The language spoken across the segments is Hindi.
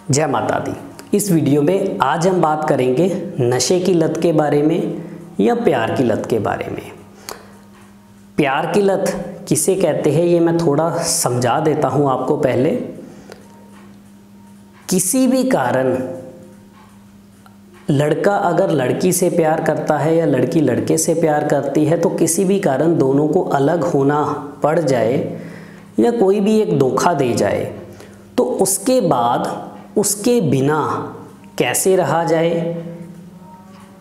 जय माता दी। इस वीडियो में आज हम बात करेंगे नशे की लत के बारे में या प्यार की लत के बारे में। प्यार की लत किसे कहते हैं ये मैं थोड़ा समझा देता हूँ आपको। पहले किसी भी कारण लड़का अगर लड़की से प्यार करता है या लड़की लड़के से प्यार करती है तो किसी भी कारण दोनों को अलग होना पड़ जाए या कोई भी एक धोखा दे जाए तो उसके बाद उसके बिना कैसे रहा जाए।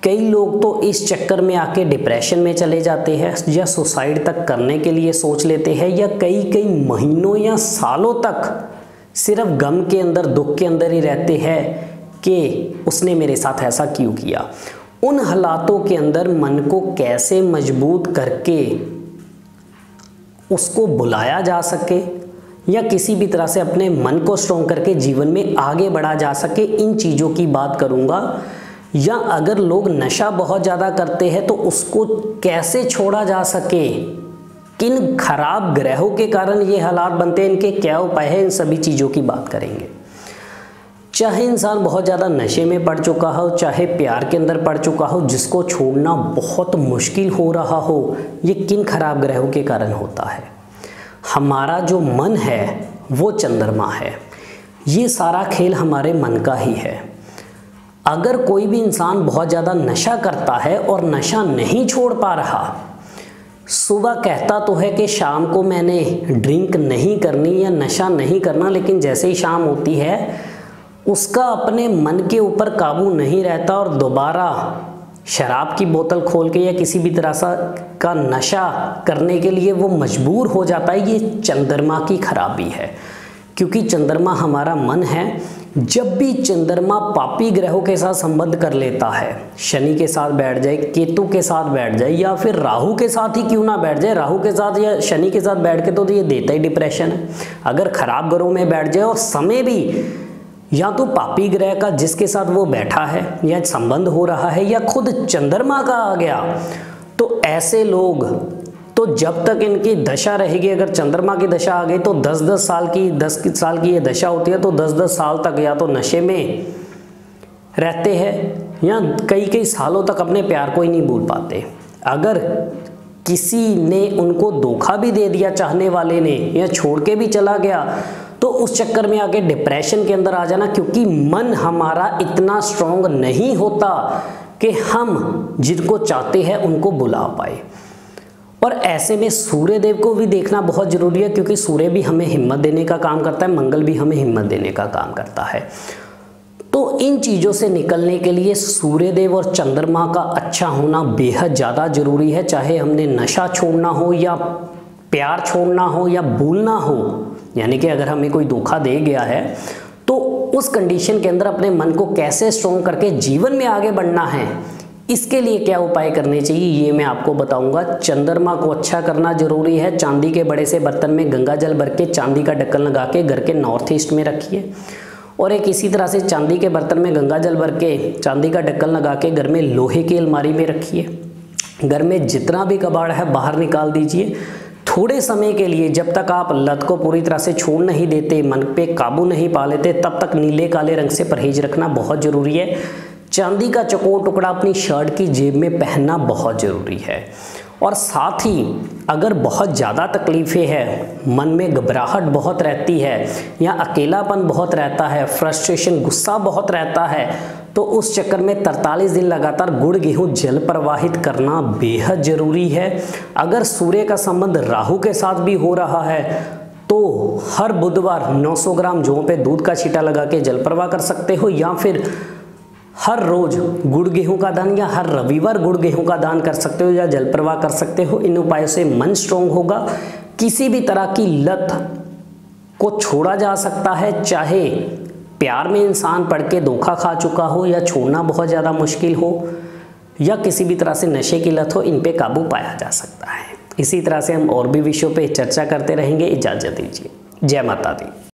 कई लोग तो इस चक्कर में आके डिप्रेशन में चले जाते हैं या सुसाइड तक करने के लिए सोच लेते हैं या कई महीनों या सालों तक सिर्फ गम के अंदर, दुख के अंदर ही रहते हैं कि उसने मेरे साथ ऐसा क्यों किया। उन हालातों के अंदर मन को कैसे मजबूत करके उसको बुलाया जा सके या किसी भी तरह से अपने मन को स्ट्रॉन्ग करके जीवन में आगे बढ़ा जा सके, इन चीज़ों की बात करूँगा। या अगर लोग नशा बहुत ज़्यादा करते हैं तो उसको कैसे छोड़ा जा सके, किन खराब ग्रहों के कारण ये हालात बनते हैं, इनके क्या उपाय हैं, इन सभी चीज़ों की बात करेंगे। चाहे इंसान बहुत ज़्यादा नशे में पड़ चुका हो, चाहे प्यार के अंदर पड़ चुका हो, जिसको छोड़ना बहुत मुश्किल हो रहा हो, ये किन खराब ग्रहों के कारण होता है। हमारा जो मन है वो चंद्रमा है। ये सारा खेल हमारे मन का ही है। अगर कोई भी इंसान बहुत ज़्यादा नशा करता है और नशा नहीं छोड़ पा रहा, सुबह कहता तो है कि शाम को मैंने ड्रिंक नहीं करनी या नशा नहीं करना, लेकिन जैसे ही शाम होती है उसका अपने मन के ऊपर काबू नहीं रहता और दोबारा शराब की बोतल खोल के या किसी भी तरह का नशा करने के लिए वो मजबूर हो जाता है। ये चंद्रमा की खराबी है, क्योंकि चंद्रमा हमारा मन है। जब भी चंद्रमा पापी ग्रहों के साथ संबंध कर लेता है, शनि के साथ बैठ जाए, केतु के साथ बैठ जाए या फिर राहु के साथ ही क्यों ना बैठ जाए, राहु के साथ या शनि के साथ बैठ के तो ये देता ही डिप्रेशन है। अगर खराब ग्रहों में बैठ जाए और समय भी या तो पापी ग्रह का जिसके साथ वो बैठा है या संबंध हो रहा है या खुद चंद्रमा का आ गया, तो ऐसे लोग तो जब तक इनकी दशा रहेगी, अगर चंद्रमा की दशा आ गई तो 10 साल की ये दशा होती है, तो 10 साल तक या तो नशे में रहते हैं या कई सालों तक अपने प्यार को ही नहीं भूल पाते। अगर किसी ने उनको धोखा भी दे दिया चाहने वाले ने या छोड़ के भी चला गया तो उस चक्कर में आके डिप्रेशन के अंदर आ जाना, क्योंकि मन हमारा इतना स्ट्रॉन्ग नहीं होता कि हम जिनको चाहते हैं उनको बुला पाए। और ऐसे में सूर्य देव को भी देखना बहुत ज़रूरी है, क्योंकि सूर्य भी हमें हिम्मत देने का काम करता है, मंगल भी हमें हिम्मत देने का काम करता है। तो इन चीज़ों से निकलने के लिए सूर्य देव और चंद्रमा का अच्छा होना बेहद ज़्यादा ज़रूरी है। चाहे हमने नशा छोड़ना हो या प्यार छोड़ना हो या भूलना हो, यानी कि अगर हमें कोई धोखा दे गया है तो उस कंडीशन के अंदर अपने मन को कैसे स्ट्रॉन्ग करके जीवन में आगे बढ़ना है, इसके लिए क्या उपाय करने चाहिए ये मैं आपको बताऊंगा। चंद्रमा को अच्छा करना जरूरी है। चांदी के बड़े से बर्तन में गंगा जल भर के चांदी का ढक्कन लगा के घर के नॉर्थ ईस्ट में रखिए, और एक इसी तरह से चांदी के बर्तन में गंगा जल भर के चांदी का ढक्कन लगा के घर में लोहे की अलमारी में रखिए। घर में जितना भी कबाड़ है बाहर निकाल दीजिए। थोड़े समय के लिए, जब तक आप लत को पूरी तरह से छोड़ नहीं देते, मन पे काबू नहीं पा लेते, तब तक नीले काले रंग से परहेज रखना बहुत ज़रूरी है। चांदी का चौकोर टुकड़ा अपनी शर्ट की जेब में पहनना बहुत ज़रूरी है। और साथ ही अगर बहुत ज़्यादा तकलीफ़ें हैं, मन में घबराहट बहुत रहती है या अकेलापन बहुत रहता है, फ्रस्ट्रेशन, गुस्सा बहुत रहता है, तो उस चक्कर में 43 दिन लगातार गुड़ गेहूँ जल प्रवाहित करना बेहद ज़रूरी है। अगर सूर्य का संबंध राहु के साथ भी हो रहा है तो हर बुधवार 900 ग्राम जौ पे दूध का छींटा लगा के जल प्रवाह कर सकते हो, या फिर हर रोज गुड़ गेहूं का दान या हर रविवार गुड़ गेहूं का दान कर सकते हो या जल प्रवाह कर सकते हो। इन उपायों से मन स्ट्रॉन्ग होगा। किसी भी तरह की लत को छोड़ा जा सकता है, चाहे प्यार में इंसान पड़ के धोखा खा चुका हो या छोड़ना बहुत ज़्यादा मुश्किल हो या किसी भी तरह से नशे की लत हो, इन पे काबू पाया जा सकता है। इसी तरह से हम और भी विषयों पे चर्चा करते रहेंगे। इजाज़त दीजिए। जय माता दी।